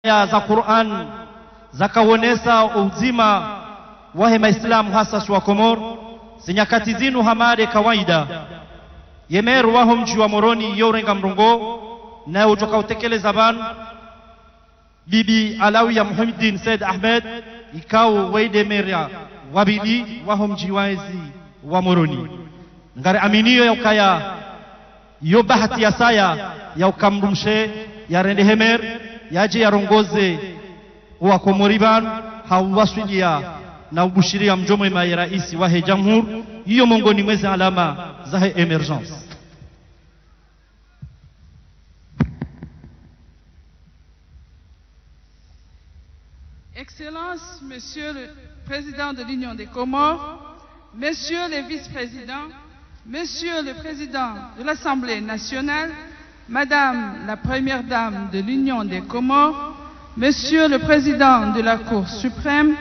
za Qur'an zakaonesa uzima wa Waislamu hasa wa Komoro zinyakati zinu hamade kawaida yemeru waho mji wa Moroni yorenga mrongo na utoka utekeleza banu Bibi Alawi ya Muhammadin Said Ahmed ikao waide meria wabidi waho mji waezi wa Moroni ngare aminio ya ukaya yo bahati ya saya ya ukamrumshe ya rende hemer yaje ya rongoze wa Komoriban hawaswilia na ubushiria mjomo ya raisi wa jamhur hiyo mongoni mwezi alama za emergence. Excellences, Monsieur le Président de l'Union des Comores, Messieurs les vice-présidents, Monsieur le Président de l'Assemblée nationale, Madame la Première Dame de l'Union des Comores, Monsieur le Président de la Cour suprême,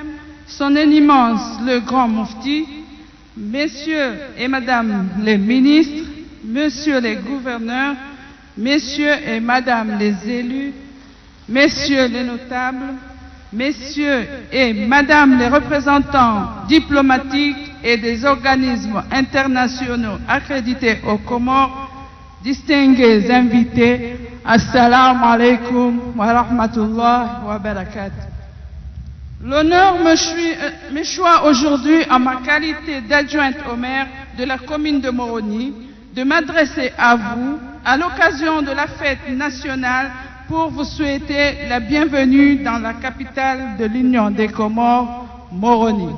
Son Éminence le Grand Mufti, Messieurs et Madame les ministres, Messieurs les gouverneurs, Messieurs et Madame les élus, Messieurs les notables, Messieurs et Madame les représentants diplomatiques et des organismes internationaux accrédités aux Comores, distingués invités, Assalamu alaikum wa rahmatullahi wa barakatuh. L'honneur me choisit aujourd'hui en ma qualité d'adjointe au maire de la commune de Moroni de m'adresser à vous à l'occasion de la fête nationale pour vous souhaiter la bienvenue dans la capitale de l'Union des Comores, Moroni.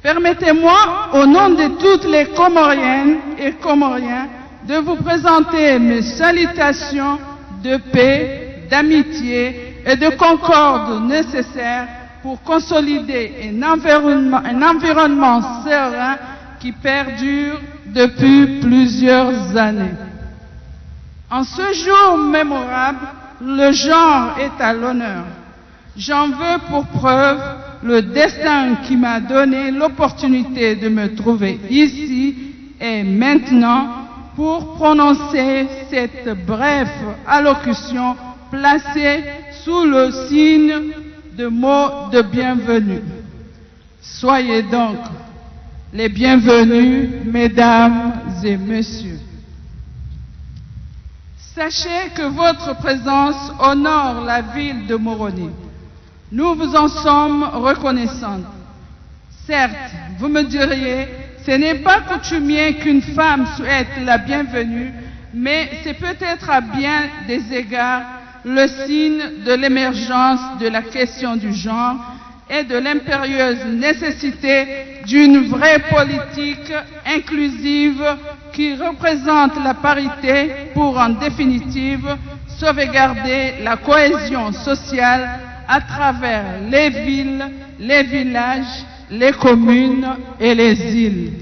Permettez-moi, au nom de toutes les Comoriennes et Comoriens, de vous présenter mes salutations de paix, d'amitié et de concorde nécessaires pour consolider un environnement serein qui perdure depuis plusieurs années. En ce jour mémorable, le genre est à l'honneur. J'en veux pour preuve le destin qui m'a donné l'opportunité de me trouver ici et maintenant pour prononcer cette brève allocution placée sous le signe de mots de bienvenue. Soyez donc les bienvenus, mesdames et messieurs. Sachez que votre présence honore la ville de Moroni. Nous vous en sommes reconnaissants. Certes, vous me diriez, ce n'est pas coutumier qu'une femme souhaite la bienvenue, mais c'est peut-être à bien des égards le signe de l'émergence de la question du genre et de l'impérieuse nécessité d'une vraie politique inclusive qui représente la parité pour, en définitive, sauvegarder la cohésion sociale à travers les villes, les villages, les communes et les îles.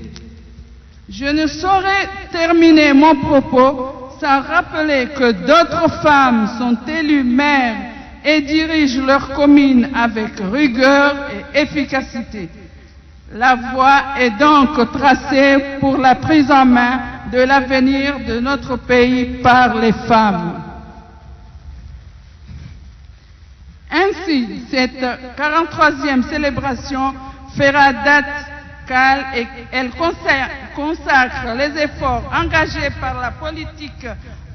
Je ne saurais terminer mon propos sans rappeler que d'autres femmes sont élues maires et dirigent leur commune avec rigueur et efficacité. La voie est donc tracée pour la prise en main de l'avenir de notre pays par les femmes. Ainsi, cette 43e célébration fera date car elle consacre les efforts engagés par la politique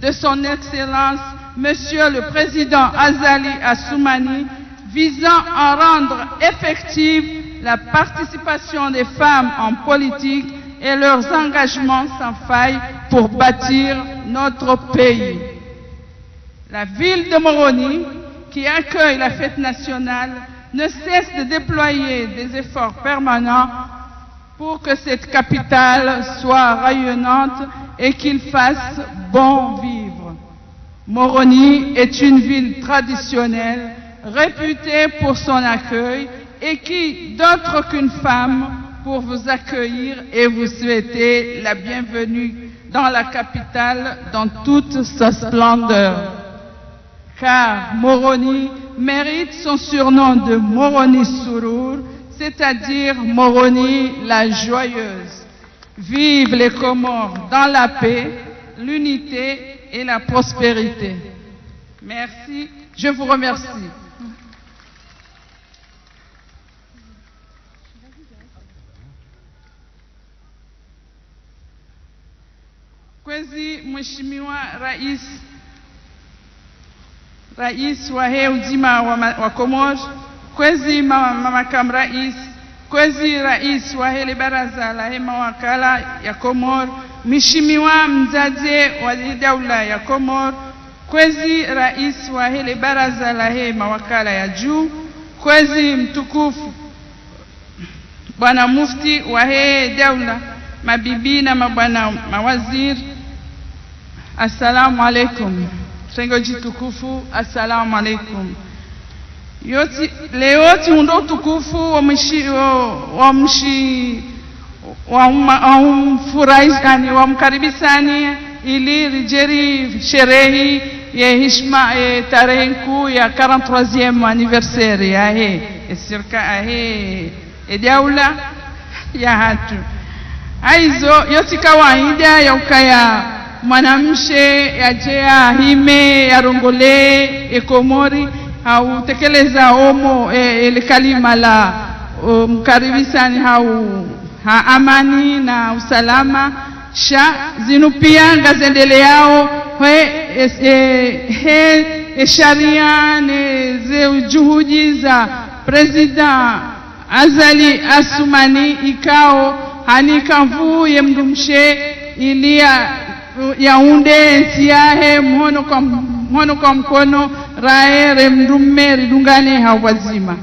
de son Excellence, Monsieur le Président Azali Assoumani, visant à rendre effective la participation des femmes en politique et leurs engagements sans faille pour bâtir notre pays. La ville de Moroni, qui accueille la fête nationale, ne cesse de déployer des efforts permanents pour que cette capitale soit rayonnante et qu'il fasse bon vivre. Moroni est une ville traditionnelle, réputée pour son accueil et qui, d'autre qu'une femme, pour vous accueillir et vous souhaiter la bienvenue dans la capitale dans toute sa splendeur. Car Moroni mérite son surnom de Moroni Sourour, c'est-à-dire Moroni la joyeuse. Vive les Comores dans la paix, l'unité et la prospérité. Merci, je vous remercie. kwezi Mheshimiwa Rais wa he uzima wa Komoro, kwezi makamu rais, kwezi rais wa hele baraza la he mawakala ya Komoro, Mheshimiwa mzazi wa daula ya Komoro, kwezi rais wa hele baraza la he mawakala ya juu, kwezi mtukufu Bwana Mufti wa he daula, mabibi na mabwana mawaziri, assalamu alaikum. Tengo jitukufu, assalamu alaikum. Leo tundo tukufu wamkaribisani ili rijeri sherehi ya heshima tarehe kuu ya 43e anniversaire ya he sirka he daula ya hatu. Aizo yote kawaida ya ukaya mwanamshe yajea hime ya rongole ekomori au tekeleza omo ile kalima la mkaribisani ha amani na usalama sha zinu pia ngazendele yao sharia ne ze juhudi za President Azali Asumani ikao hanikamvu ye mdumshe ilia yaunde nsiyahe mhono kwa mkono raere mdumme ridungane hawazima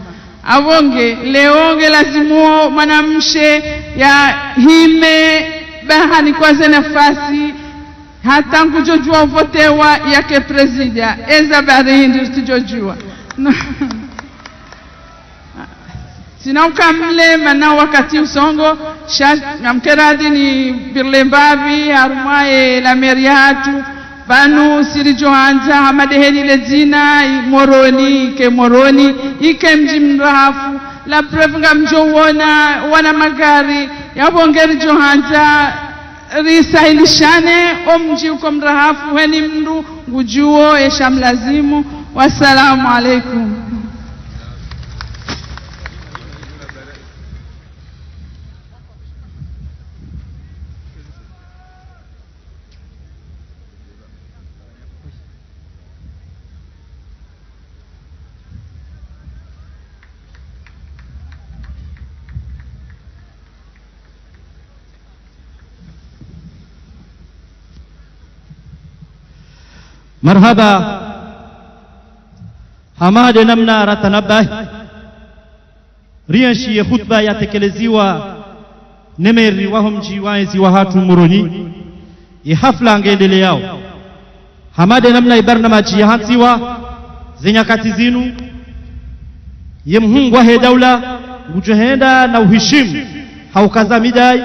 avonge leonge lazimuo manamshe ya hime bahani kwaze nafasi hata kujojua uvotewa yake presida eza barindi tujojua sinaukamle mana wakati usongo namkeradi ni birlembavi harumaye la meriatu banu sirijoanza hamadeheni lezina moroni ke moroni ike mjimrahafu la prevanga mjowona wana magari yabongeri johanza risahilishane omji uko mrahafu weni mndu ngujuo eshamlazimu. Wassalamu alaikum. مرحبا حماد نمنا رتنبه rianshi khutba yatekeleziwa nemeri wahom jiwaezi wa hatu muroni hafla ngendele yao hamade namna ibarnamaji yahansiwa zenyakati zinu yemhungwa he daula ujohenda na uheshimu haukaza midai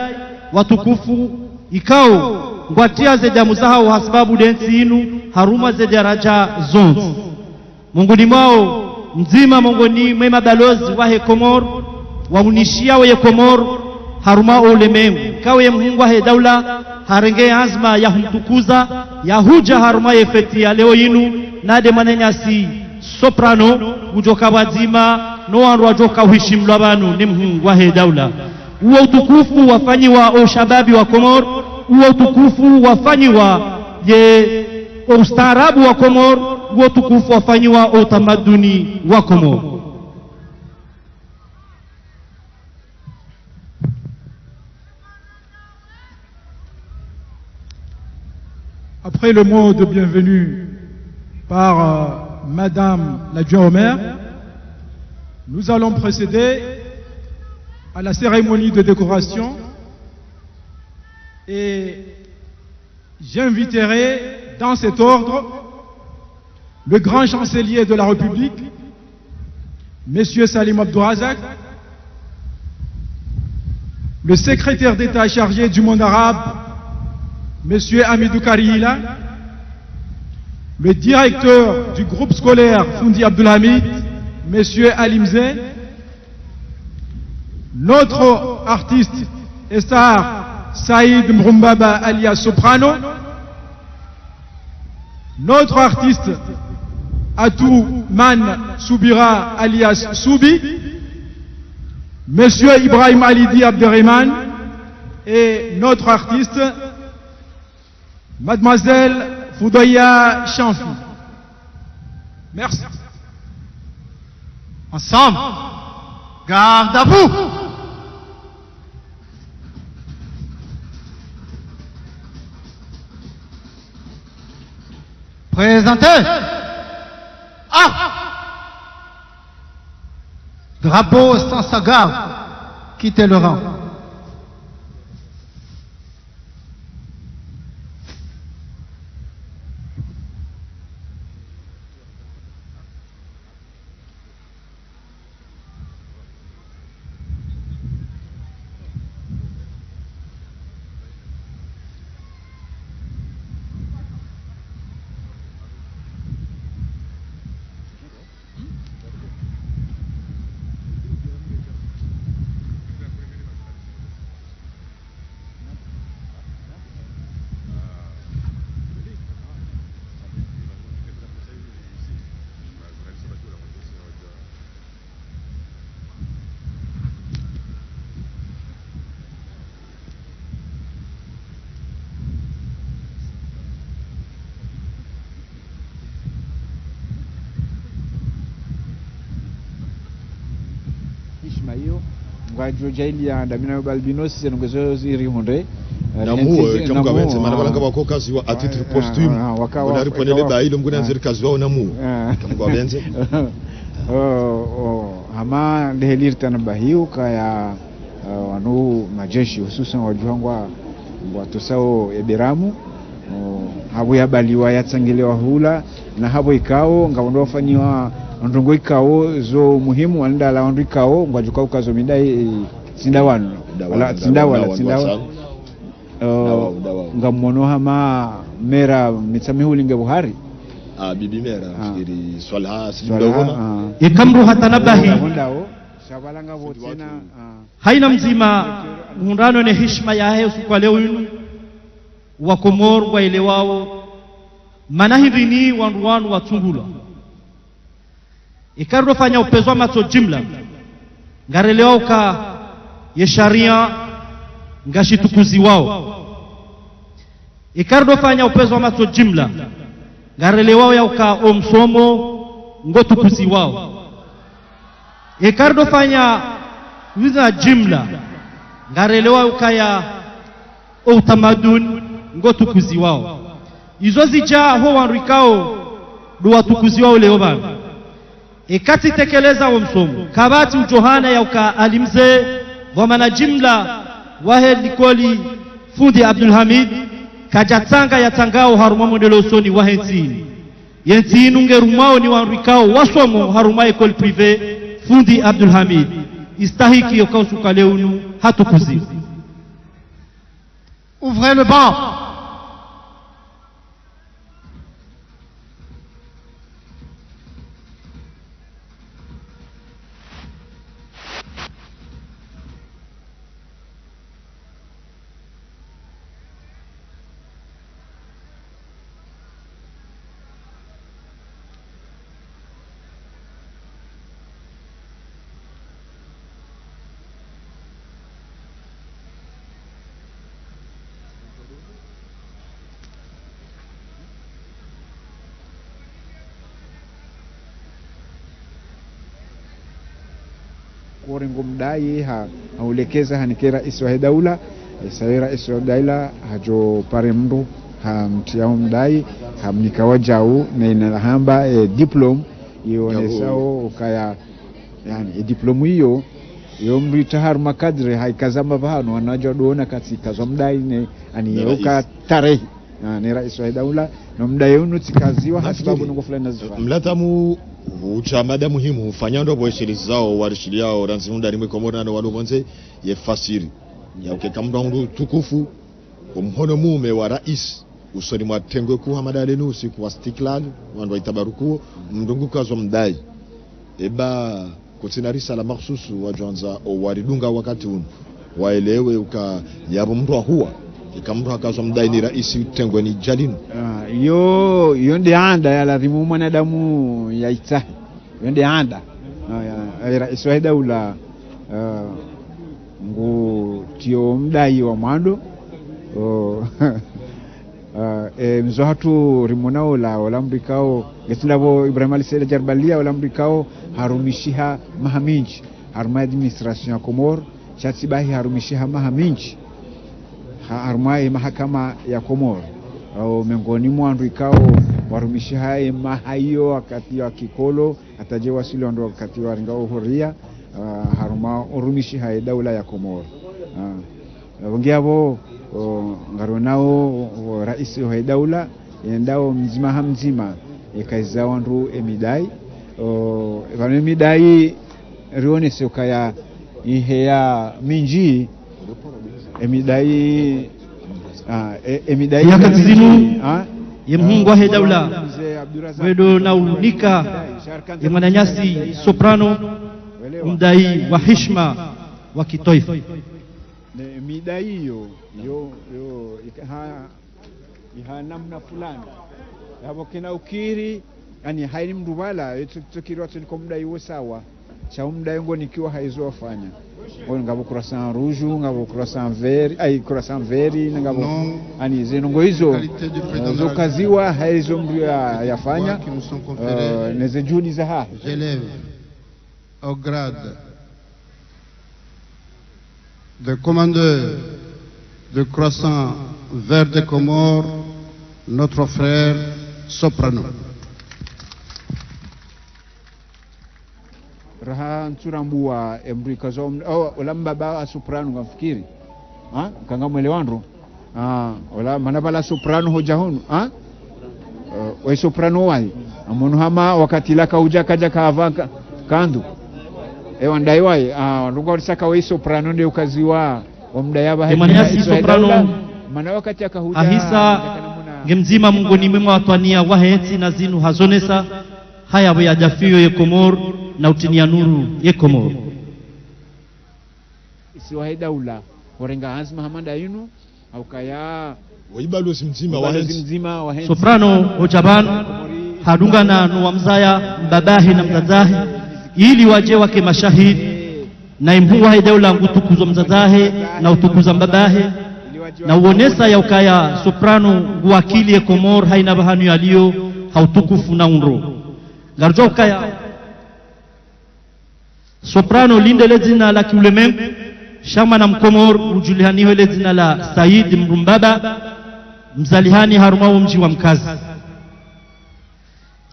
watukufu ikao ngwatia ze damu zao hasababu densi inu haruma ze daraja zonzi mongoni mwao mzima mongoni mwema balozi wahe Komoro waunishia wahe Komoro haruma ulemengu kawe mhungwa he daula harenge azma ya humtukuza ya huja haruma yefeti ya leo inu nade mananyasi soprano ujoka wazima no wanru wajoka uhishimlu abanu ni mhungwa he daula uwa utukufu wafanyiwa o shababi wa Komoro uwa utukufu wafanyiwa ye ustaarabu wa Komoro uwa utukufu wafanyiwa o tamaduni wa Komoro. Après le mot de bienvenue par Madame l'adjointe au maire, nous allons procéder à la cérémonie de décoration et j'inviterai dans cet ordre le grand chancelier de la République, Monsieur Salim Abdourazak, le secrétaire d'État chargé du monde arabe, Monsieur Hamidou Karihila, le directeur du groupe scolaire Foundi Abdulhamid, Monsieur Alimze, notre artiste et star Saïd Mrumbaba alias Soprano, notre artiste Atou Man Soubira alias Soubi, Monsieur Ibrahim Alidi Abderrahman et notre artiste Mademoiselle Foudoya Chanfi. Merci. Ensemble, garde à vous. Présentez. Drapeau sans sa garde. Quittez le rang. Ismail ngwajo jaili anda mina balbinosi senongezo ziri honde namu kamuga wenze mana balanga bakokazi wa atitre posthume wala ponele ba ilo mguna nzeri kazi wa namu kamuga wenze ama ndehelir tanabahiu kaya wanu majeshi hususan wajuangwa watusao eberamu habu yabaliwa yatsangelewa hula na habu ikao ngaondo wafanywa ndongo ikao zo muhimu wanda la wandu ikao ngwajuka ukazo midai sindawano wala sindawa ngamono hama mera mitsamehu linge buhari bibi mera fikiri swalha sindogoma ikamru hatanabahi ndao shabalanga votina haina mzima muundano ne heshima yahe usiku leo yinu wa Komor wa ile wao manahidini wandu watungula ikardo fanya upezwa mato jimla ngarelewa ka ye sharia ngashitukuzi wao ikardo fanya upezwa mato jimla ngarelewa ya ka omsomo ngotukuzi wao ikardo fanya wiza jimla ngarelewa ka ya utamaduni ngotukuzi wao izo zija ho wanrikao do watukuzi wao leo bana ikati tekeleza wa msomo kabati ujohana ya uka alimze wa manajimla wahe likoli fundi Abdul Hamid kajatanga ya tangao haruma modelo soni wahentini yentini ngerumao ni wanrikao wasomo haruma ekoli privé fundi Abdul Hamid istahiki yokausuka leunu hatukuzi. Ouvrez le banc. Korengo mdai haulekeza hanikera iswa daula isaira iswa daula hajo pare mndu hamtiao mdai hamnikawajau na inalahamba diplom ionesao ukaya yani diplom hiyo yo mritahar makadre haikazama bahano wanajua doona katika zo mdai ne aniyoka tarehe ni rais wa daula na mdai unu tikaziwa hasibabu nungo fulani nazifanya mlatamu uchamada muhimu ufanyando boeshirizi zao warishiliao ranzimunda rimwe Komoro na walubonze ye fasiri ya ukekamda hundu tukufu umhono mume wa rais usoni mwatengwe kuhamada lenu usiku wa Stiklal wandu wa itabaruku mdunguka zo mdai eba kutinarisa la maksusu wajuanza waridunga wakati unu waelewe uka yabo mtu wa huwa ikamru akazo mdai ni rais tengwe ni jalinu yo ndi anda ya lazimu mwanadamu ya itahi yo ndi anda ya rais wa daula ngu tio mdai wa mwando mzo hatu rimonao la olambrikao getlavo Ibrahim Alisela Jarbalia olambrikao harumishiha mahaminchi harma administration ya Komoro chatibahi harumishiha mahaminchi harma mahakama ya Komoro au miongoni mwa andu ikao warumishiha mahayo wakati wa kikolo ataje wasili ndo wakati wa ngao huria harma urumishiha daula ya Komoro wangiabo ngaronao rais wa daula endao mzima ekaza wandu emidai emidai rione sokaya ihea minji emidai yakati zinu yemhungwa he daula wedo na unika yemananyasi soprano mdai wa heshima wa kitaifa midai yo iha namna fulani hapo kina ukiri yani haini mdu wala tukiri watu liko mdai wo sawa cha mdai ngo nikiwa haizo wafanya ngo ngabo croissant rouge ngabo croissant vert ai croissant vert ngabo ani zinongo hizo zo kaziwa haizo mdu yafanya neze juni za ha j'élève au grade de commandeur de croissant vert des Comores, notre frère Soprano. Raha nturambua embrika zo olamba ba Soprano ngafikiri kanga mwelewandro ola manabala Soprano hoja honu we Soprano wai amono hama wakati laka uja kaja kavaka kandu wandai wai ndungo lisaka we Soprano ndio kaziwa omdayaba hadi Soprano mana wakati akahuja ahisa ngemzima Mungu ni mwema watwania wahenzi na zinu hazonesa haya ya jafio ye Komoro na utinia nuru ye Komoro isiwa daula warenga Hans Muhammad Ayunu au kaya waibalo mzima wahenzi Soprano ojaban hadunga na nuwamzaya mbabahi na mzazahi ili waje wake mashahidi na imhuwa he daula ngutukuzo mzazahe na utukuza mbabahe na uonesa ya ukaya Soprano nguwakili ye Komoro haina bahanu yaliyo hautukufu na unro garjo ukaya Soprano linde le zina la kiulemengu shama na Mkomoro ujulihaniho le zina la Said Mrumbaba mzalihani harumao mji wa mkazi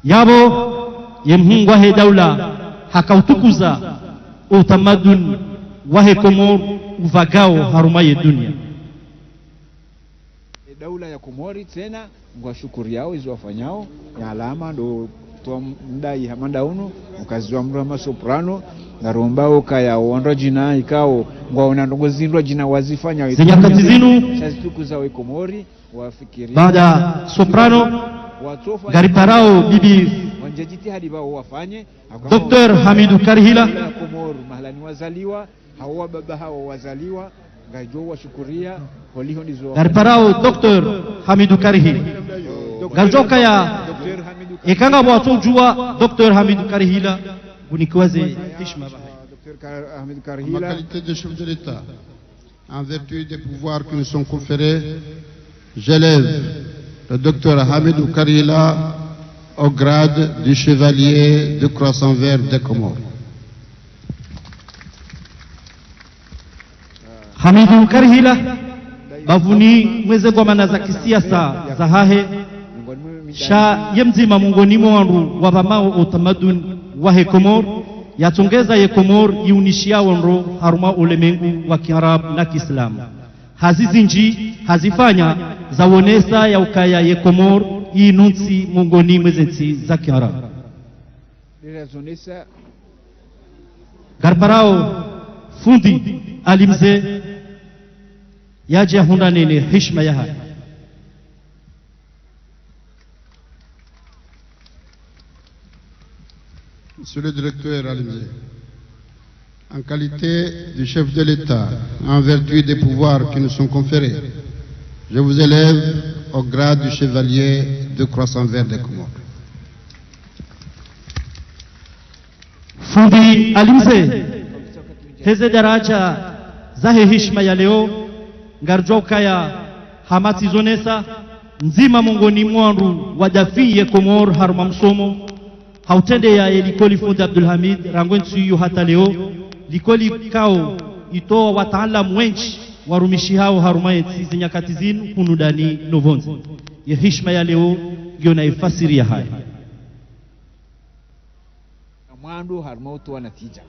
yabo yemhungwa he daula hakautukuza utamaduni wahe Komoro uvagao harumaye dunia daula ya Komori tena ngwa shukuri yao hizo wafanyao ya alama ndo toa mdai hamanda uno ukazwa mrama Soprano na rombao kaya uondo jina ikao ngwaona ndongo zindwa jina wazifanya zinyakati zinu shazitukuza we Komori wafikiri baada Soprano gariparao bibi wanjejiti hadi bao wafanye Dr. Hamidou Karihila Komoro mahalani wazaliwa hawa baba hawa wazaliwa ngajo washukuria holiho ndizo gariparao Dr. Hamidou Karihila garjoka ya ekanga bwato jua Dr. Hamidou Karihila unikiwaze heshima Dr. Hamidou En ma Karihila qualité de chef de l'État, en vertu des pouvoirs qui nous sont conférés, j'élève le docteur Hamidou Karihila au grade du chevalier de croissant vert des Comores. Hamidou Karihila bavuni mweze kwa mana za kisiasa za hahe sha yemzima mungoni mwandu wabamao utamaduni wahe Komoro yatongeza ye Komoro iunishia wanro haruma ulemengu wa Kiarabu na Kiislamu hazizinji hazifanya zawonesa ya ukaya ye Komoro inunsi mungoni mwezensi za Kiarabu garbarao fundi alimze yaje hunda nene heshima ya haya Monsieur le directeur Alimze, en qualité de chef de l'État, en vertu des pouvoirs qui nous sont conférés, je vous élève au grade du chevalier de croissant vert des Comores. Fundi alimze heze daraja zahe heshima ya leo ngarjoka ya hamati zonesa nzima mongoni mwandu wadafiye Komor haruma msomo hautende ya likoli Fundi Abdulhamid rangwensu hata leo likoli kao itoa wataalamu wenchi warumishi hao haruma yeti nyakati zinu kunudani novonze ya heshima ya leo ndio naifasiria haya mwandu haruma utoa natija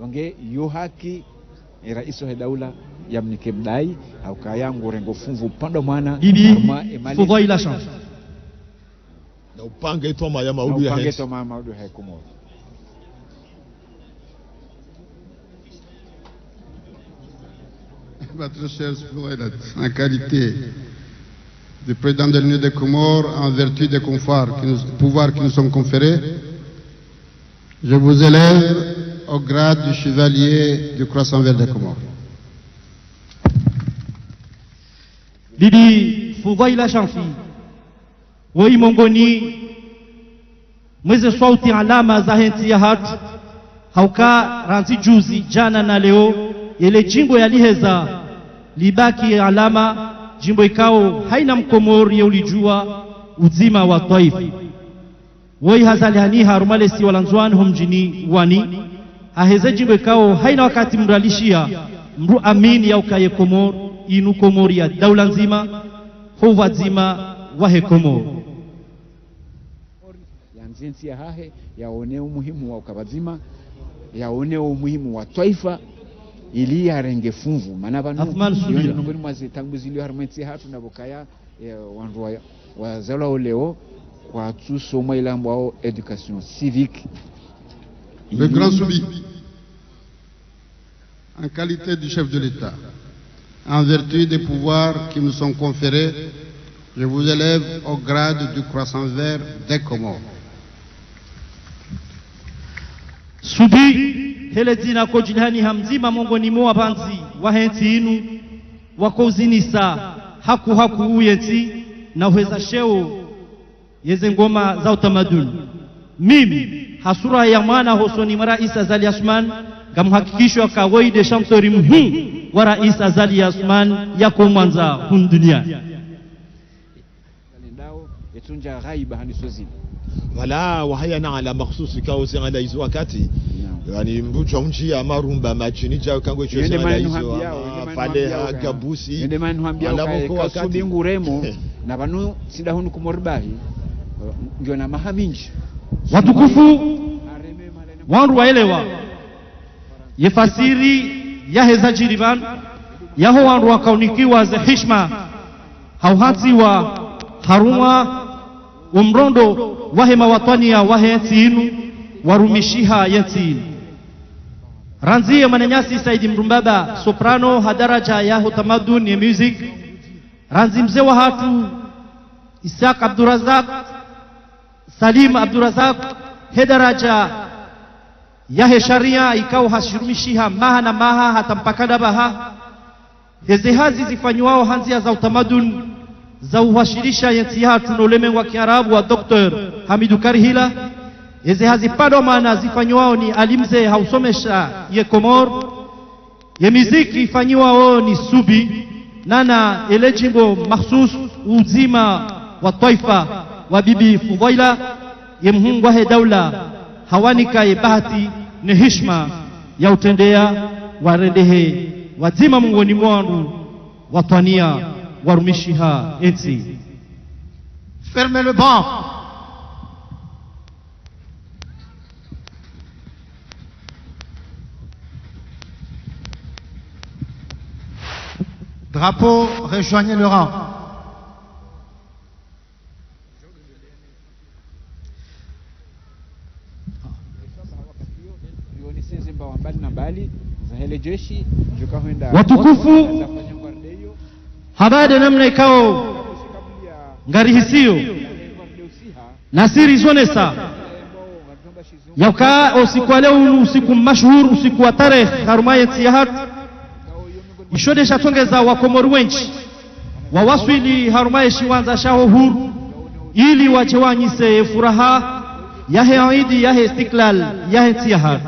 wange yo haki rais wa daula ya mnikebdai au kayangu rengo funvu upande mwana haruma emali Fudhaila chance na upanga ito maya maudu ya upanga ito maya maudu ya Komor. Votre cher Fouailat, en qualité de président de l'Union des Comores, en vertu des pouvoirs qui nous sont conférés, je vous élève au grade du chevalier du Croissant Vert des Comores. Bibi Fudhaila Shamsi woi mongoni mweze sauti alama za henti ya hatu hauka ranzi juzi jana na leo ile jimbo ya liheza libaki alama jimbo ikao haina mkomori ya ulijua uzima wa taifa woi hazali hani harumale si walanzwani humjini wani aheze jimbo ikao haina wakati mralishia mru amini ya ukaye Komor inu Komori ya daula nzima huwa zima wahe Komor yanzinsi ya hahe yaone umuhimu wa ukabazima yaone umuhimu wa taifa ili yarenge funvu maana banu ngoni mwazi tangu zilio harumenti hatu na bokaya wandu wa zalo leo kwa tusoma ilambo au education civique. Le grand Soubi, en qualité du chef de l'État, en vertu des pouvoirs qui nous sont conférés, je vous élève au grade du Croissant Vert des Comores. Soubi hele zina ko jilani hamzima mongoni mwa banzi wahenti inu wakozinisa haku uyeti na uweza sheo yeze ngoma za utamaduni mimi hasura ya mwana hosoni mara Isa Zali Asman gamhakikishwa kawaide shamsori mhu wa Rais Azali Asman yako mwanza hundunia ndao etunja ghaiba hanisozi wala wahaya na ala makhsusi kao singala hizo wakati yani mbucho mji ya marumba machini jao kango hizo singala hizo pale gabusi ende manu hambia kwa subingu remo na banu sidahunu kumorbahi ndio na mahaminji watukufu wandu waelewa yefasiri yaheza jiriban yaho wandu wakaunikiwa za heshima hauhati wa haruma umrondo wahema watwania wahenti inu warumishiha yenti inu ranzie mananyasi Saidi Mrumbaba soprano hadaraja ya utamaduni ya music ranzi mzee wa hatu Isaac Abdurazak Salim Abdurazak hedaraja yahe sharia ikao hashirumishiha maha na maha hata mpakada baha heze hazi zifanyuao hanzia za utamaduni za uwashirisha yenti hatu noleme wa Kiarabu wa Dr. Hamidu Karihila heze hazi pado maana zifanyuao ni alimze hausomesha ye Komor ye miziki ifanyuao ni Subi nana ele jimbo mahsus uzima wa taifa wa Bibi Fudhaila ye mhungu wahe daula hawanika ye bahati ni heshima ya utendea warendehe wazima mungoni mwandu watwania warumishiha enzi. Fermez le banc. Drapeau, rejoignez le rang. Watukufu habari namna ikao ngarihisio nasiri zonesa yauka usiku wa leo usiku mashuhuru usiku wa tarehe harumaye tiyahat ishode shatongeza wa Komori wenchi wawaswili harumaye shiwanza shaho huru ili wachewanyise furaha yahe aidi yahe istiklal yahe tiyahat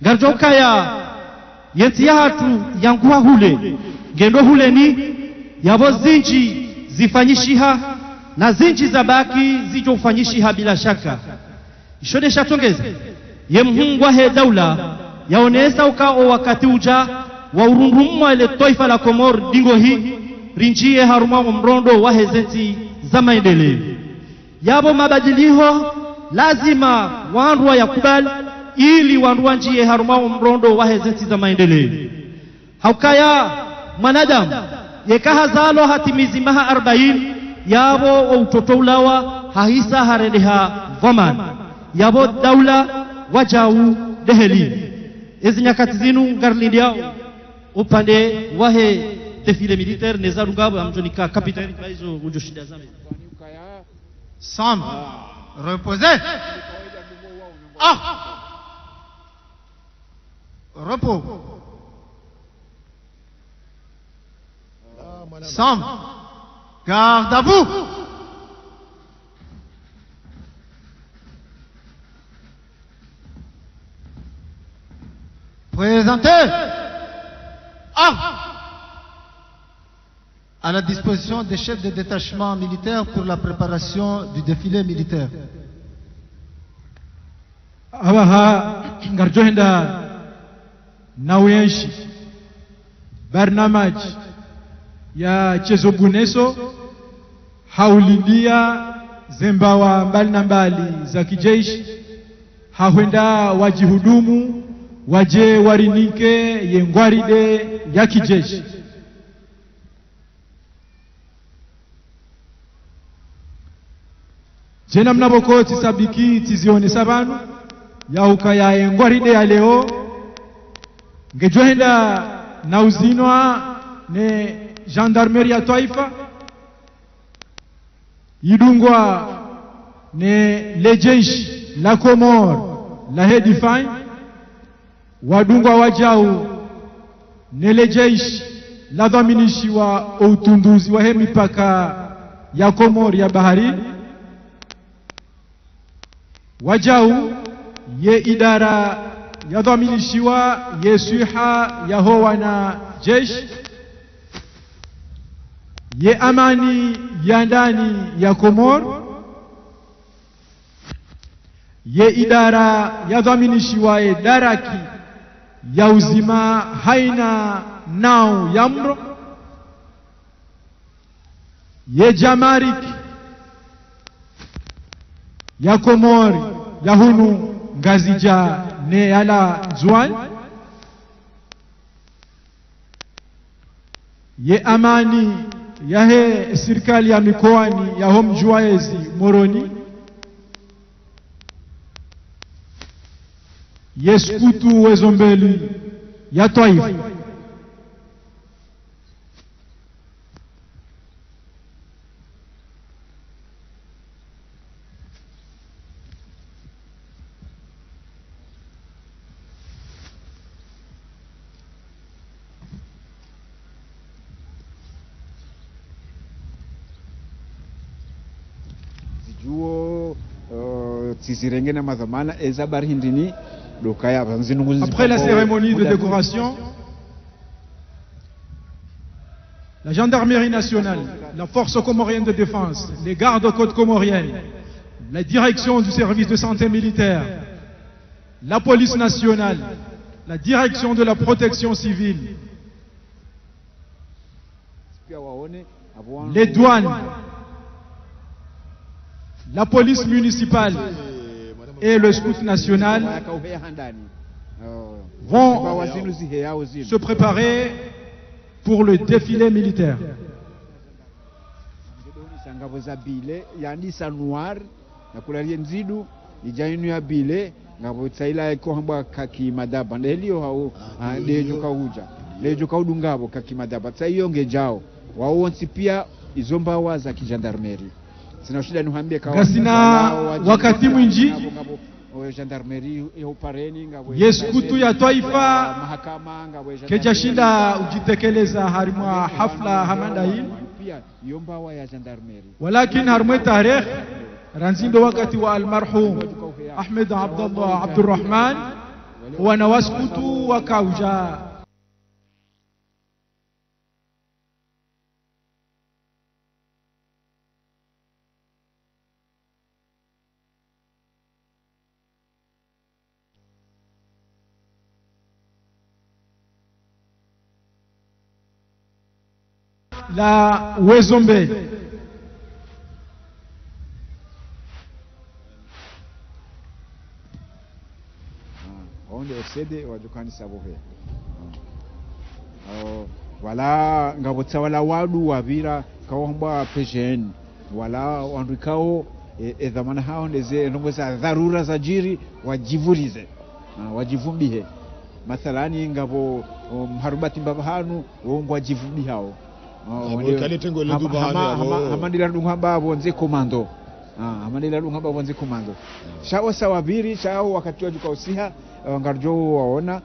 garjoka ya yenti yahatu yanguwa hule ngendo hule ni yabo zinji zifanyishiha na zinchi za baki zijofanyishiha bila shaka. Ishode shatongeza ye mhungwa he daula yaonesa ukao wakati uja wa urundumwa ile taifa la Komor dingo hii rinjie haruma mrondo wa hezenti za maendeleo yabo mabadiliho lazima wandu yakubali ili wandu njie haruma mrondo wa hezenti za maendeleo. Haukaya mwanadamu yekahazalo hatimizi maha 40 yabo utoto ulawa hahisa haredeha vaman yabo daula wajau deheli. Ezi nyakati zinu ngarlindia upande wahe défilé militaire nezarungabo amjonika capitaine baizo ujoshinda zame. Semble reposer. Ah, repos. Semble garde à vous. Présentez à la disposition des chefs de détachement militaire pour la préparation du défilé militaire. Abaha ngarjohenda nauyenshi barnamaj ya chezo buneso haulindia zembawa mbali na mbali za kijeshi hawenda wajihudumu waje warinike yengwaride ya kijeshi. Jena mnaboko tisabiki tizione sabanu ya ukaya yengwaride ya leo ngejohenda na uzinwa ne gendarmerie ya taifa yidungwa ne lejeshi la Komor la Hedifine wadungwa wajau nele jeshi la dhaminishi wa utunduzi wa mipaka ya Komor ya bahari wajau ye idara ya dhaminishi wa yesuha ya hoa na jeshi ye amani ya ndani ya Komor ye idara ya dhaminishi wa daraki ya uzima haina nao yamro ye jamarik ya Komori ya hunu ngazija ne ala zuan ye amani ya he serikali ya mikoani ya homjuaezi Moroni yeskutu wezombeli ya taifa zijuo tsisirenge na mazamana ezabar hindini. Après la cérémonie de décoration, la gendarmerie nationale, la force comorienne de défense, les gardes-côtes comoriennes, la direction du service de santé militaire, la police nationale, la direction de la protection civile, les douanes, la police municipale et le scout national vont se préparer pour le défilé militaire. Gasina wakati mwinji yeskutu ya taifa kejashinda ujitekeleza harimwa hafla hamandai walakin harmwe tarikh ranzindo wakati wa almarhum Ahmed Abdallah Abdurrahman huwa na waskutu wakauja la Wezombe. onde FCD wajukani sabohe wala ngabotsa wala wadu wavira kaomba PGN wala wandikao dhamana hao ndeze ndongo za dharura za jiri wajivurize wajivumbihe mathalani ngabo mharubati mbaba hanu wongo wajivumbi hao kalitengo le dubahani hamandila ndungamba bonze komando hamandila ndungamba bonze komando shawo sawabiri shawo wakati wajuka usiha ngarjo waona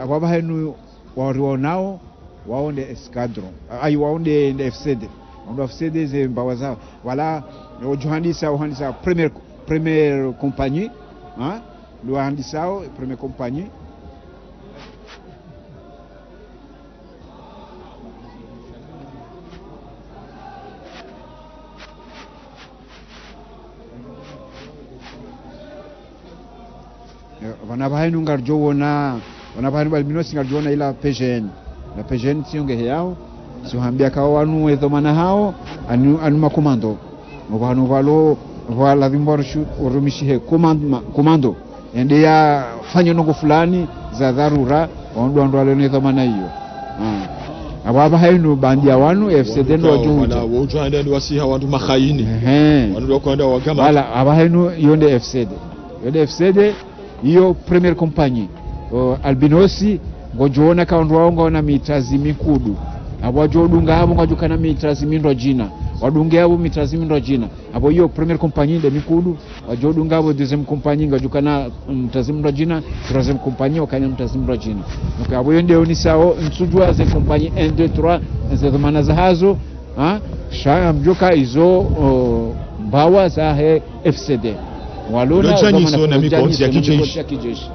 ababa henu warionao waonde escadron ai waonde FCD ndo FCD ze mbawa zao wala uhandisa première compagnie lo handisao première compagnie wanabahainu ngarjo wona wanabahainu balminosi ngarjo wona ila PGN na PGN sionge yao suhambia kao wanu edhomana hao anu makomando mubanu valo wala vimborshu urumishihe komando ende ya fanya nongo fulani za dharura ndo wale edhomana hiyo ababa hainu bandia wanu FCD ndo wajuja wala ndo wasiha watu makhaini wanu kwenda wakama wala abahainu yonde FCD hiyo première compagnie albinosi ngojoona kaundu waongo na mitazi mikudu abwajodunga abo ngajukana mitazi mindo jina wadunge abo mitazi mindo jina abo hiyo première compagnie de mikudu wajodunga abo deuxième compagnie ngajukana mitazi mindo jina troisième compagnie wakanya mitazi mindo jina nuko abo yende onisao nsujwa ze compagnie 1 2 3 ze dhamana za hazo shaya mjoka hizo mbawa za FCD walona na mikosi ya kijeshi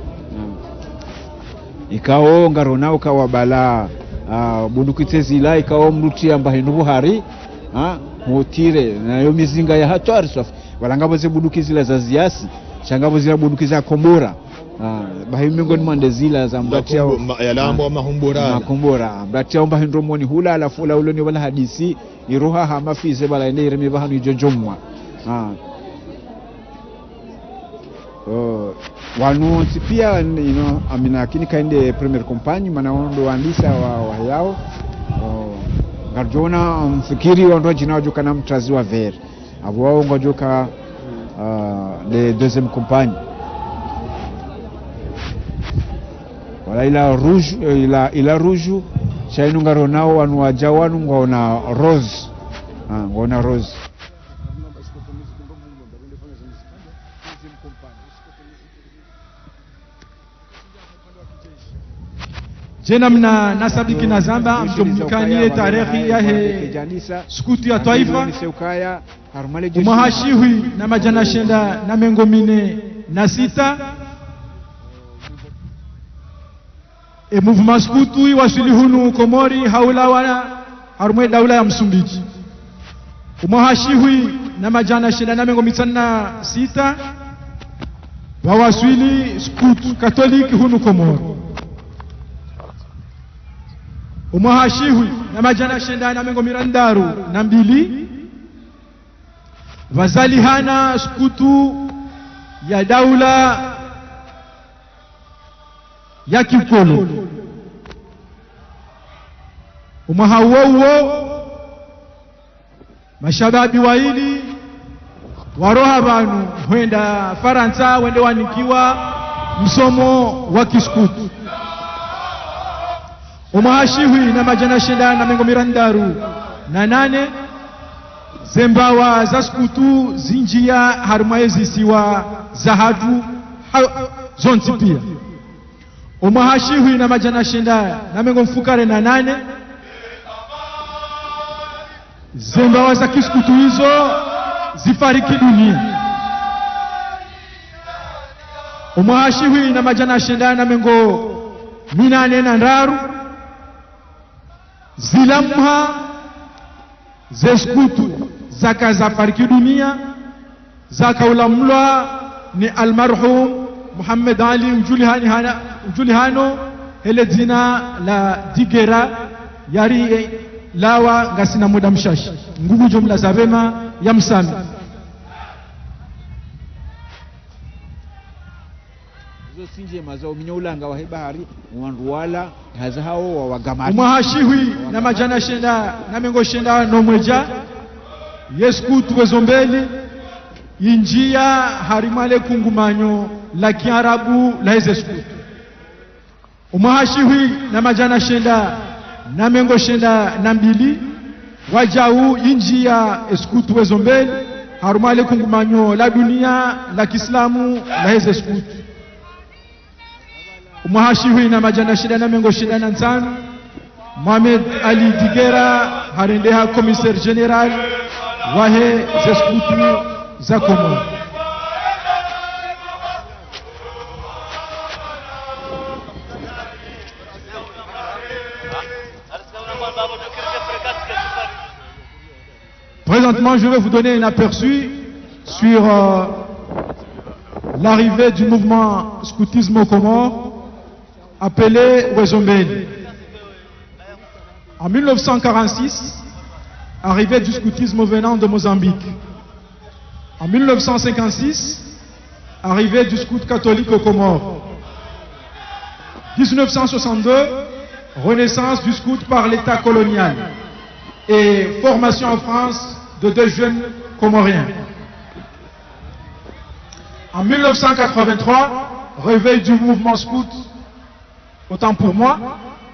ikao ngaronao kawa bala bunduki zila ikao mruti ambaye nubuhari motire nayo mizinga ya hatari safi walangabo ze bunduki zila za ziasi changabo zila bunduki za kombora bahimengoni mande zila za mbati yao yalambo makombora mbati yao mbahe ndomoni hula alafu la uloni wala hadisi iroha hamafize bala ende iremi bahanu ijojomwa wanu pia amina kini kaende première compagnie manaondo andisa wa yao ngarjona mfikiri wando jina wajukana mtrazi wa ver abo wao ngojoka de deuxième compagnie wala ila rouge ila rouge chainu ngaronao wanu wajawanu ngona rose ngona rose jena mna nasabiki na zamba mjomkanie tarehe yahe skutu ya taifa umahashiwi na majana shenda na mengo mine na sita mouvement skutu iwasili hunu Komori haula wana harumwe daula ya Msumbiji umahashiwi na majana shenda na mengo mitana sita wawasili skutu katoliki hunu Komori umahashiwi na majana shenda na mengo mirandaru na mbili vazalihana skutu ya daula ya Kikolo umahawowo mashababi waili waroha banu huenda Faransa wende wanikiwa msomo wa kiskutu umahashiwi na majana shenda na mengo mirandaru na 8 zembawa za skutu zinjia harumaezi siwa zahadu zonti pia umahashiwi na majana shenda na mengo mfukare na 8 zembawa za kiskutu hizo zifariki dunia umahashiwi na majana shenda na mengo 8 na ndaru zilamha zeskutu zaka za fariki dunia zaka ulamlwa ni almarhum Muhammad Ali Ujulihano hele jina la Digera yari lawa ngasina muda mshashi nguvu jumla zavema ya msami sinje mazao minyaulanga wa bahari wanduwala haza hao wa wagamati umahashiwi na majana shenda na mengo shenda no mweja yesku tuwezombeli injia harimale kungumanyo la kiarabu la hezesku umahashiwi na majana shenda na mengo shenda na mbili wajau injia esku tuwezombeli harimale kungumanyo la dunia la kiislamu la hezesku umahashiwi na majana shida na mengo shida na nsanu Mohamed Ali Digera harendeha commissaire general wahe zeskutu za Komoro. Présentement, je vais vous donner un aperçu sur l'arrivée du mouvement scoutisme au Comores appelé Wezombeli. En 1946, arrivée du scoutisme venant de Mozambique. En 1956, arrivée du scout catholique aux Comores. 1962, renaissance du scout par l'État colonial et formation en France de 2 jeunes Comoriens. En 1983, réveil du mouvement scout. Autant pour moi,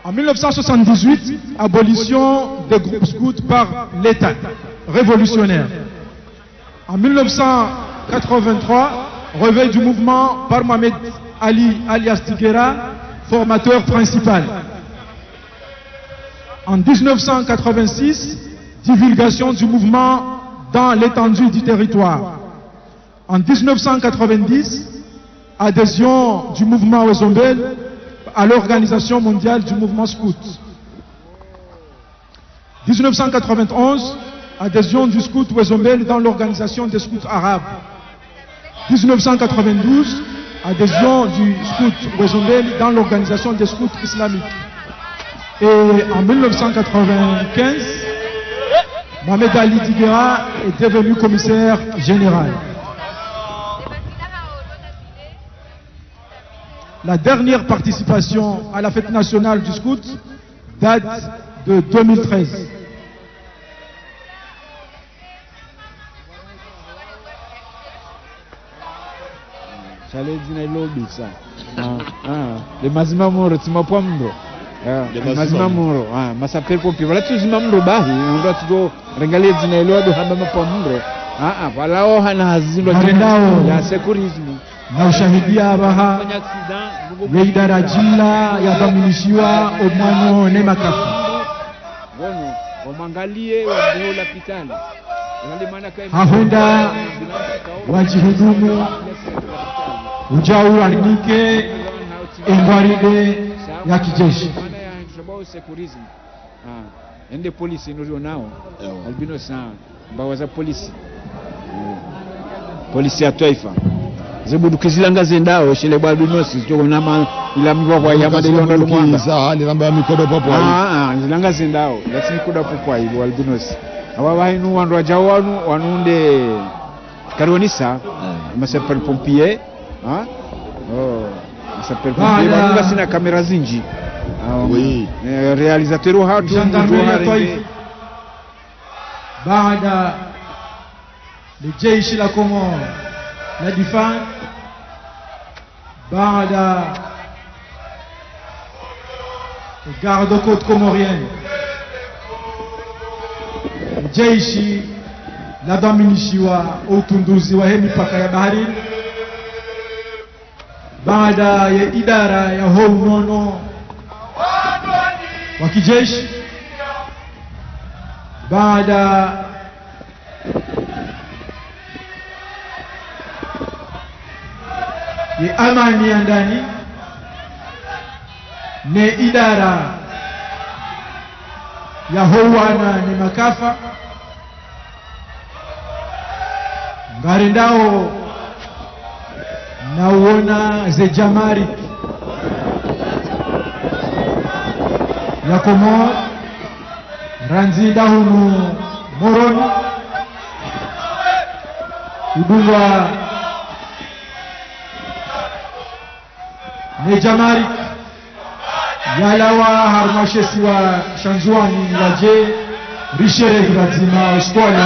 en 1978, abolition des groupes scouts par l'État révolutionnaire. En 1983, réveil du mouvement par Mohamed Ali alias Digera, formateur principal. En 1986, divulgation du mouvement dans l'étendue du territoire. En 1990, adhésion du mouvement Wezombeli à l'Organisation mondiale du mouvement scout. 1991, adhésion du scout Wezombeli dans l'Organisation des scouts arabes. 1992, adhésion du scout Wezombeli dans l'Organisation des scouts islamiques. Et en 1995, Mohamed Ali Digera est devenu commissaire général. La dernière participation à la fête nationale du scout date de 2013. Le mazima moro timapwa mro. Le mazima moro. Masaper pompi. Wala tuzima mro bahi. Ndo tudo rengalie zina ilo do hamba mapwa mro. Wala hana hazino ya sekurismu. Na ushahidia abaha ya idara jila ya dhaminishiwa omwanyo ne makafu wono wamangalie wabuola pitani hahunda wajihudumu ujau arinike engwaride ya kijeshi ende polisi ndio nao albino sana mbawaza polisi polisi ya taifa zebudu kizilanga zendao shile bwa dunosi cyo nama ila mwa kwa yamade yona lumwanga za ali namba mikodo popo zilanga zendao lati mikodo popo hivi waldunosi aba bahinu wandu wajawanu wanunde karonisa masaper pompier masaper pompier wanunga sina kamera zinji realizateur hatu baada le jeshi la Comores la défense baada garde-côte comorienne jeshi la dhaminishiwa utunduzi wa mipaka ya bahari baada ya idara ya hounono wa kijeshi baada ya amani ya ndani ne idara ya houana ni makafa ngarendao na uona ze jamari ya Komoro Ranzinda hunu Moroni Udunga Nejamari Yalawa Harmashesi wa Shanzuani Waje Rishere Grazima Oskole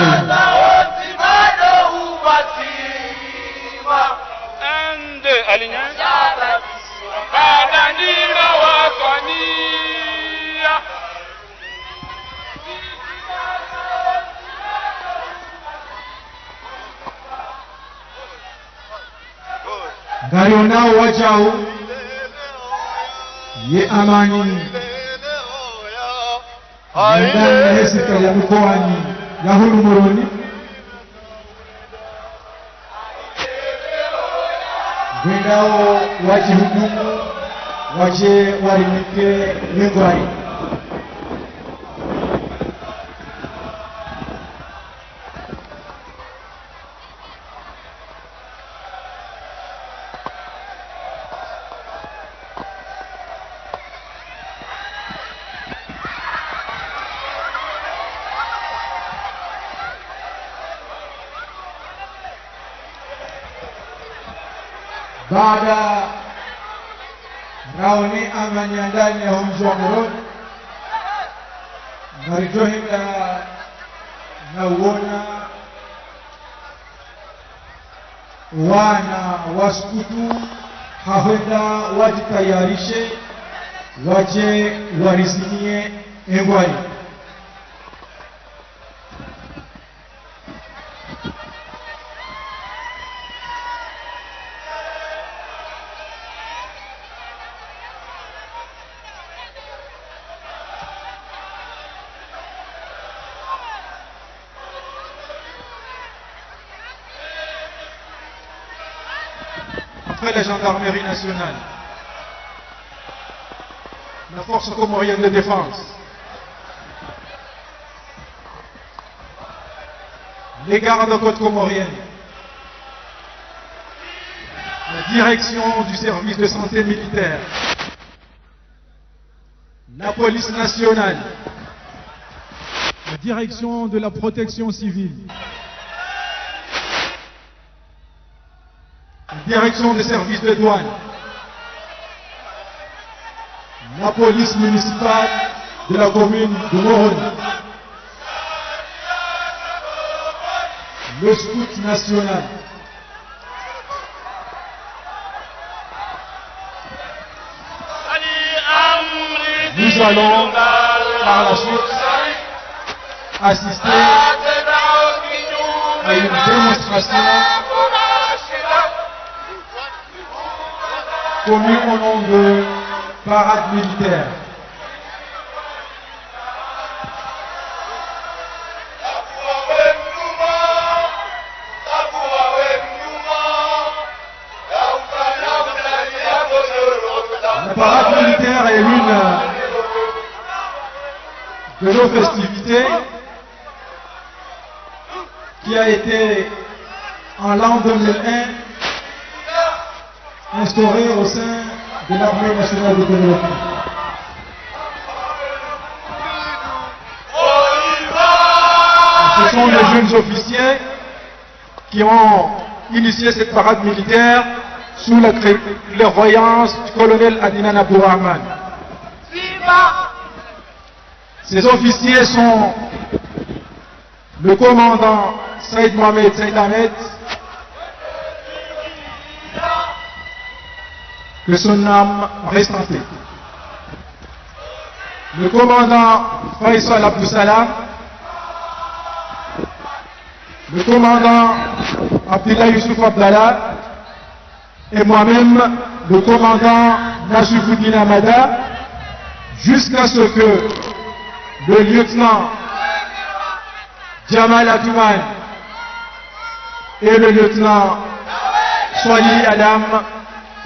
Garionao wajao ye amani ndani hesika ya mkoani ya hulu Moroni gwendao waje hukumu waje warimike lingwari baada raoni amani ya ndani ya mji wa Moroni ngarijohinda na uona wana waskutu hahenda wajitayarishe waje warisimie engwari après la gendarmerie nationale, la force comorienne de défense, les gardes-côtes comoriennes, la direction du service de santé militaire, la police nationale, la direction de la protection civile, direction des services de douane, la police municipale de la commune de Moroni, le scout national, nous allons par la suite assister à une démonstration connu au nom de parade militaire. La parade militaire est l'une de nos festivités qui a été en l'an 2001 instauré au sein de l'armée nationale de développement. Ce sont les jeunes officiers qui ont initié cette parade militaire sous la clairvoyance du colonel Adnan Abdourahman. Ces officiers sont le commandant Saïd Mohamed Saïd Ahmed, que son âme reste en paix. Le commandant Faisal Abdou Salam, le commandant Abdullah Youssouf Abdallah et moi-même, le commandant Nassifouddin Amada, jusqu'à ce que le lieutenant Jamal Atouman et le lieutenant Swali Adam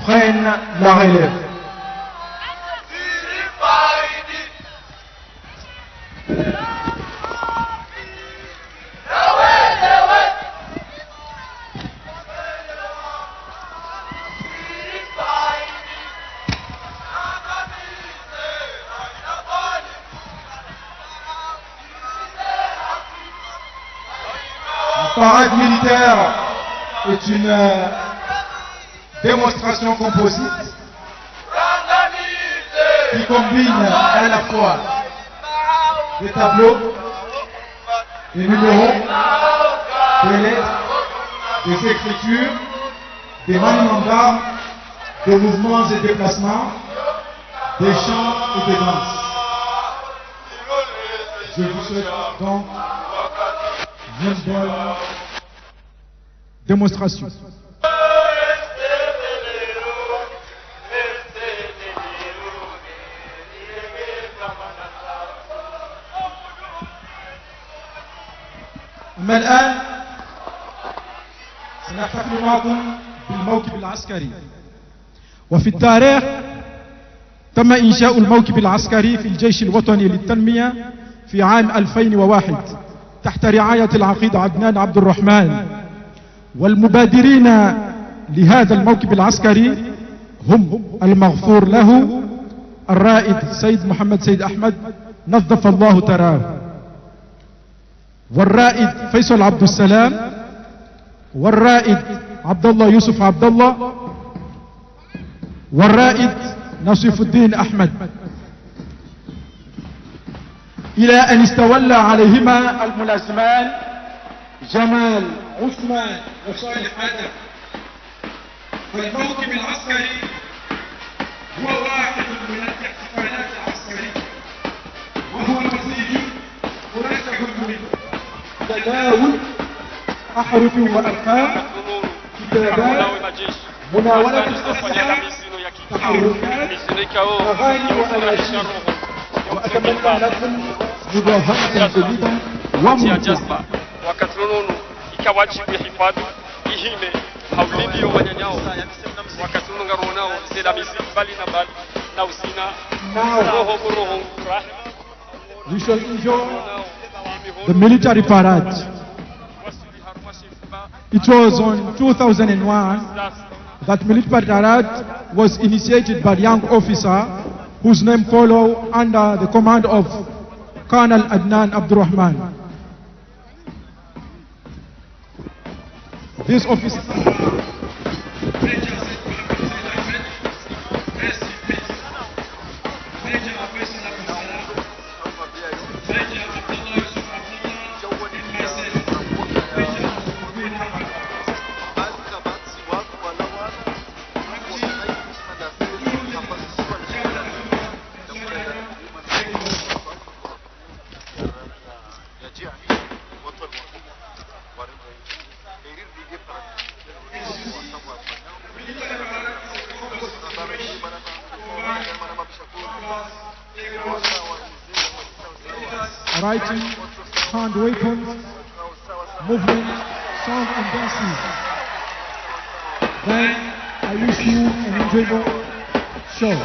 prennent la relève. parade militaire est une démonstration composite qui combine à la fois des tableaux, des numéros, des lettres, des écritures, des maniements d'armes, des mouvements et déplacements, des chants et des danses. Je vous souhaite donc une bonne démonstration. أما الآن سنحتفل معكم بالموكب العسكري. وفي التاريخ تم إنشاء الموكب العسكري في الجيش الوطني للتنمية في عام 2001 تحت رعاية العقيد عدنان عبد الرحمن، والمبادرين لهذا الموكب العسكري هم المغفور له الرائد سيد محمد سيد أحمد نظف الله تراه، والرائد فيصل عبد السلام، والرائد عبد الله يوسف عبد الله، والرائد نصيف الدين أحمد، إلى أن استولى عليهما الملازمان جمال عثمان وصالح آدم. فالموكب العسكري هو واحد من الاحتفالات العسكرية، وهو مزيج مركب من تداول أحرف وأرقام، كتابات، مناولة الأسلحة، تحركات، أغاني وأناشيد. وأتمنى لكم مجاهدة جديدة وممتعة. wakati nono ikawajibu hifadhi ihime haulindi yo wanyanyao wakati nono ngaronao sela misi bali na bali na usina roho We shall enjoy the military parade. It was on 2001 that military parade was initiated by a young officer whose name followed under the command of Colonel Adnan Abdurrahman. This officer writing, hand weapons, movement, song and dances. Then I wish you an enjoyable show.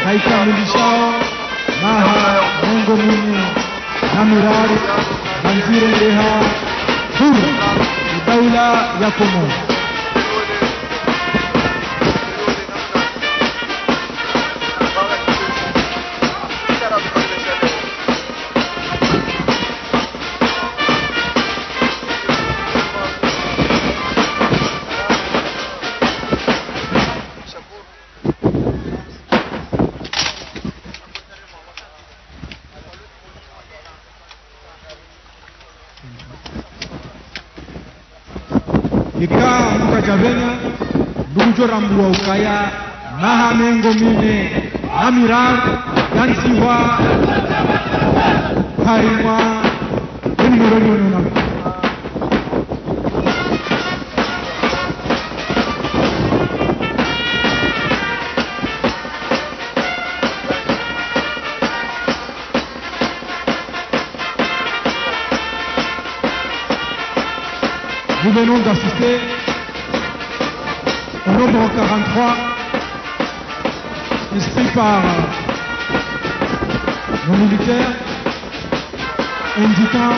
haikamilishao maha Mungu mwenye na mirari manzire ndeha huru daula ya Komoro. Ika mukajabenya dujo rambu wa ukaya maha mengo mine amirar yansiwa harimwa enmuronyonona. Nous venons d'assister au nombre 43, inscrit par nos militaires, indiquant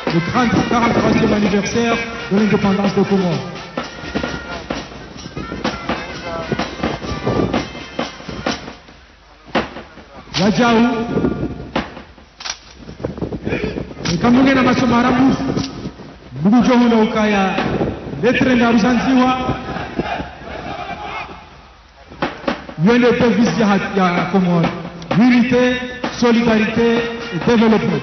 le 43e anniversaire de l'indépendance de Comores. Wajau, Kamunge na Masomaramu, Bujo huna ukaya letre na Ruzanziwa yende devise ya Komoro, unité, solidarité et développement.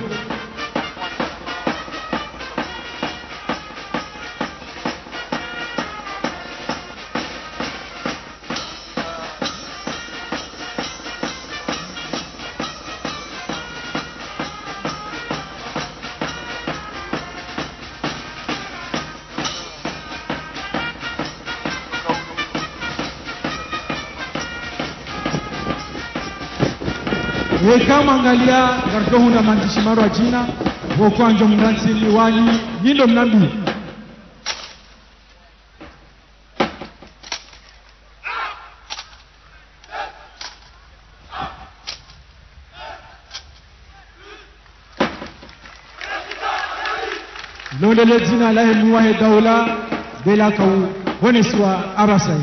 Kama angalia katika huna maandishi maro ya jina wakwanja mnansi liwani nindo mnambi londele jina la muwahe daula bela kau honeswa arasai.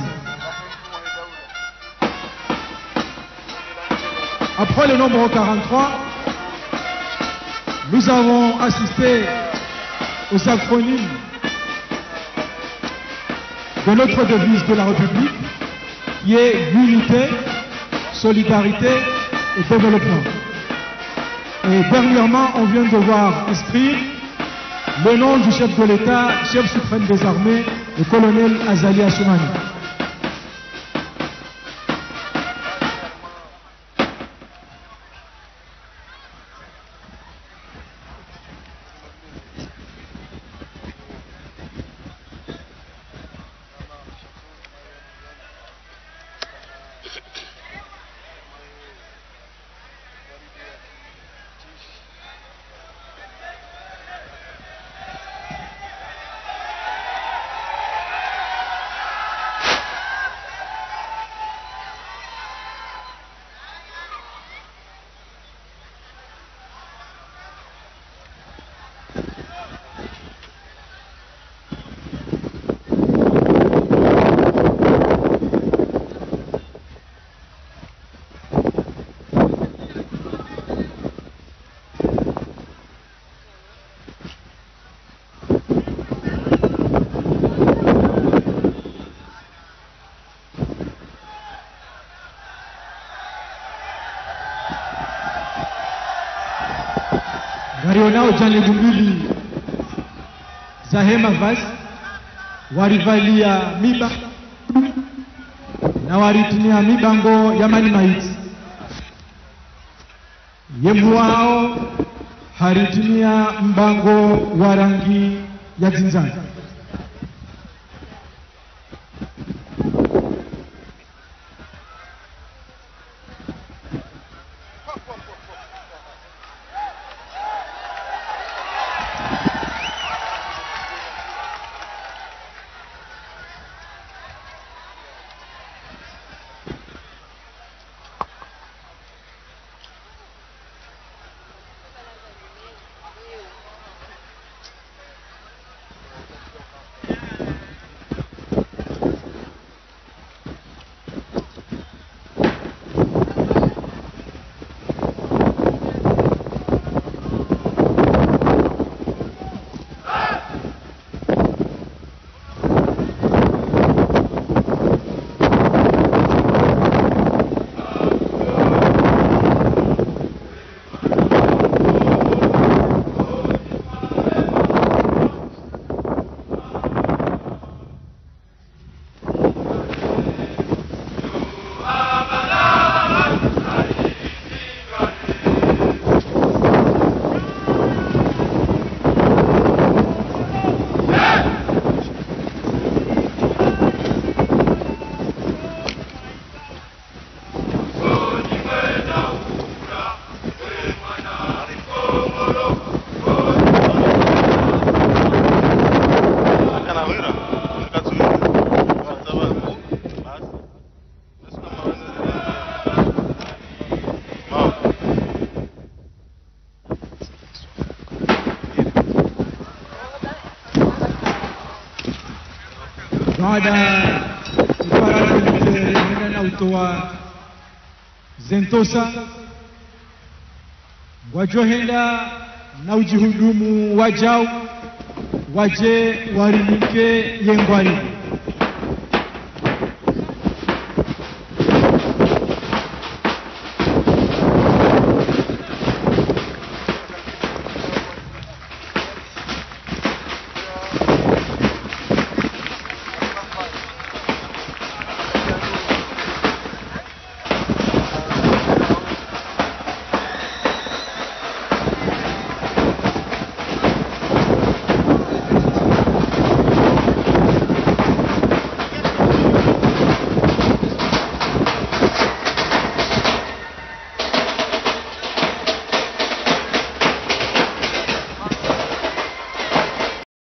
Après le nombre 43, nous avons assisté aux acronymes de notre devise de la République, qui est unité, solidarité et développement. Et dernièrement, on vient de voir inscrire le nom du chef de l'État, chef suprême des armées, le colonel Azali Assoumani. Warionao janibu mbili za hema vazi warivalia miba na waritumia mibango ya mali maiti. Yembu wao haritumia mbango wa rangi ya zinzani. baada iparadolite na utoa zentosa wajohenda na ujihudumu wajao waje warimike yengwari